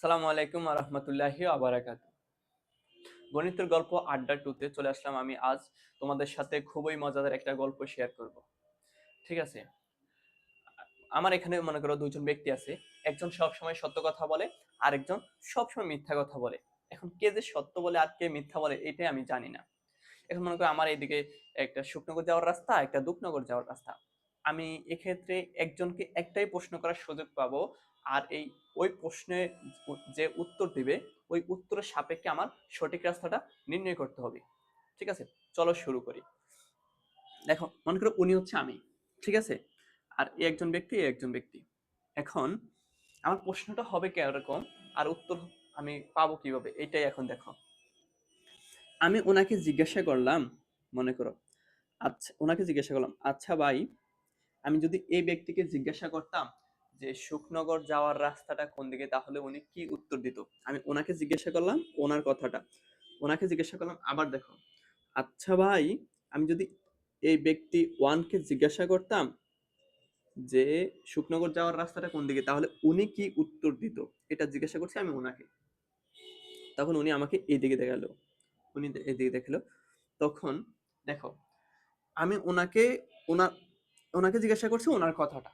আসসালামু আলাইকুম ওয়া রাহমাতুল্লাহি ওয়া বারাকাতুহু। গণিতের গল্প আড্ডা 2 তে চলে আসলাম আমি আজ তোমাদের সাথে খুবই মজাদার একটা গল্প শেয়ার করব। ঠিক আছে? আমার এখানে মনে করো দুইজন ব্যক্তি আছে। একজন সবসময় সত্য কথা বলে, আরেকজন সবসময় মিথ্যা কথা বলে। এখন কে যে সত্য বলে আর কে মিথ্যা বলে এটাই আমি জানি না। এখন মনে করো আমার এইদিকে একটা সুখনগর যাওয়ার রাস্তা, একটা দুপনগর যাওয়ার রাস্তা। আমি এক্ষেত্রে একজনকে একটাই প্রশ্ন করার সুযোগ পাবো, আর ওই প্রশ্নে যে উত্তর দিবে ওই উত্তরের সাপেক্ষে আমার সঠিক রাস্তাটা নির্ণয় করতে হবে। ঠিক আছে, চলো শুরু করি। দেখো মনে করো উনি হচ্ছে আমি, ঠিক আছে, আর এই একজন ব্যক্তি এই একজন ব্যক্তি। এখন আমার প্রশ্নটা হবে কিরকম আর উত্তর আমি পাবো কিভাবে এটাই এখন দেখো। আমি ওনাকে জিজ্ঞাসা করলাম, মনে করো, আচ্ছা ওনাকে জিজ্ঞাসা করলাম, আচ্ছা ভাই, আমি যদি এই ব্যক্তিকে জিজ্ঞাসা করতাম যে সুখনগর যাওয়ার রাস্তাটা কোন দিকে, তাহলে উনি কি উত্তর দিত? আমি ওনাকে জিজ্ঞাসা করলাম ওনার কথাটা, ওনাকে জিজ্ঞাসা করলাম, আবার দেখো, আচ্ছা ভাই, আমি যদি এই ব্যক্তি ওয়ানকে জিজ্ঞাসা করতাম যে সুখনগর যাওয়ার রাস্তাটা কোন দিকে, তাহলে উনি কি উত্তর দিত? এটা জিজ্ঞাসা করছি আমি ওনাকে। তখন উনি আমাকে এইদিকে দেখালো, উনি এদিকে দেখালো। তখন দেখো, আমি ওনার ওনাকে জিজ্ঞাসা করছি ওনার কথাটা,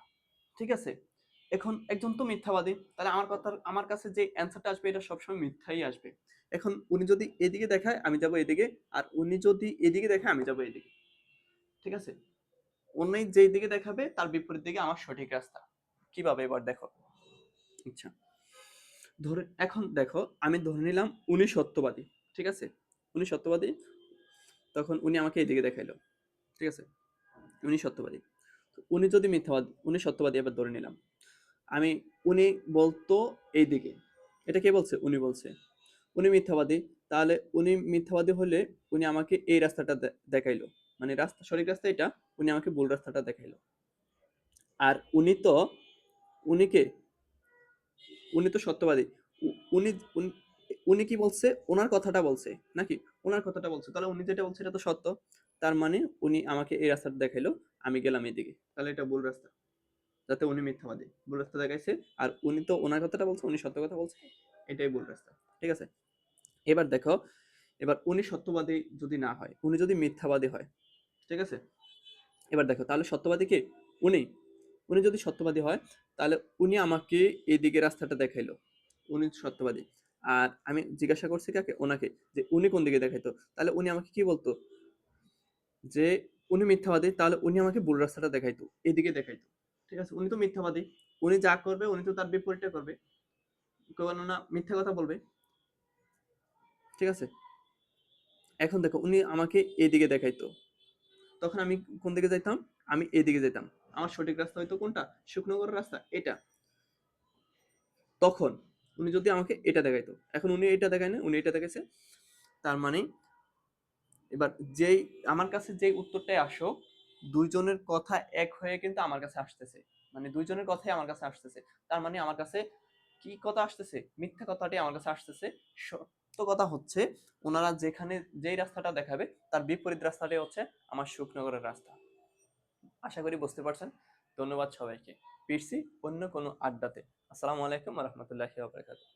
ঠিক আছে। এখন একজন তো মিথ্যাবাদী, তাহলে আমার কাছে যে অ্যান্সারটা আসবে এটা সবসময় মিথ্যাই আসবে। এখন উনি যদি এদিকে দেখায় আমি যাব এদিকে, আর উনি যদি এদিকে দেখায় আমি যাব এদিকে, ঠিক আছে। উনি যেই দিকে দেখাবে তার বিপরীত দিকে আমার সঠিক রাস্তা। কিভাবে এবার দেখো। আচ্ছা, এখন দেখো, আমি ধরে নিলাম উনি সত্যবাদী, ঠিক আছে, উনি সত্যবাদী। তখন উনি আমাকে এদিকে দেখাইলো, ঠিক আছে, উনি সত্যবাদী। উনি যদি মিথ্যাবাদী, উনি সত্যবাদী এবার ধরে নিলাম আমি। উনি বলতো এইদিকে, এটা কে বলছে? উনি বলছে। উনি মিথ্যাবাদী, তাহলে উনি মিথ্যাবাদী হলে উনি আমাকে এই রাস্তাটা দেখাইলো, মানে রাস্তা, সঠিক রাস্তা এটা, উনি আমাকে ভুল রাস্তাটা দেখাইলো। আর উনি কে? উনি তো সত্যবাদী। উনি উনি কি বলছে? ওনার কথাটা বলছে নাকি? ওনার কথাটা বলছে, তাহলে উনি যেটা বলছে এটা তো সত্য। তার মানে উনি আমাকে এই রাস্তাটা দেখাইলো, আমি গেলাম এইদিকে, তাহলে এটা ভুল রাস্তা। যাতে উনি মিথ্যাবাদী, ভুল রাস্তা দেখাইছে। আর উনি তো ওনার কথাটা বলছে, উনি সত্য কথা বলছে, এটাই ভুল রাস্তা, ঠিক আছে। এবার দেখো, এবার উনি সত্যবাদী যদি না হয়, উনি যদি মিথ্যাবাদী হয়, ঠিক আছে, এবার দেখো তাহলে সত্যবাদী কে? উনি। উনি যদি সত্যবাদী হয় তাহলে উনি আমাকে এইদিকে রাস্তাটা দেখাইলো, উনি সত্যবাদী। আর আমি জিজ্ঞাসা করছি কাকে? ওনাকে, যে উনি কোন দিকে দেখাইতো, তাহলে উনি আমাকে কি বলতো? যে উনি মিথ্যাবাদী, তাহলে উনি আমাকে ভুল রাস্তাটা দেখাইতো, এদিকে দেখাইতো, ঠিক আছে। উনি তো মিথ্যাবাদী, উনি যা করবে উনি তো তার বিপরীতটা করবে, কোনো না মিথ্যা কথা বলবে, ঠিক আছে। এখন দেখো উনি আমাকে এদিকে দেখাইতো, তখন আমি কোন দিকে যাইতাম? আমি এদিকে যেতাম। আমার সঠিক রাস্তা হয়তো কোনটা? শুকনগরের রাস্তা এটা। তখন উনি যদি আমাকে এটা দেখাইতো, এখন উনি এটা দেখায় না, উনি এটা দেখাইছে। তার মানে এবার যেই আমার কাছে যেই উত্তরটাই আসুক, দুইজনের কথা এক হয়ে কিন্তু আমার কাছে আসতেছে, মানে দুইজনের কথাই আমার কাছে আসতেছে। তার মানে আমার কাছে কি কথা আসতেছে? মিথ্যা কথাটাই আমার কাছে আসতেছে। সত্য কথা হচ্ছে ওনারা যেখানে যেই রাস্তাটা দেখাবে তার বিপরীত রাস্তাটাই হচ্ছে আমার সুখনগরের রাস্তা। আশা করি বুঝতে পারছেন। ধন্যবাদ সবাইকে। ফিরছি অন্য কোনো আড্ডাতে। আসসালামু আলাইকুম ওয়া রাহমাতুল্লাহি ওয়া বারাকাতুহু।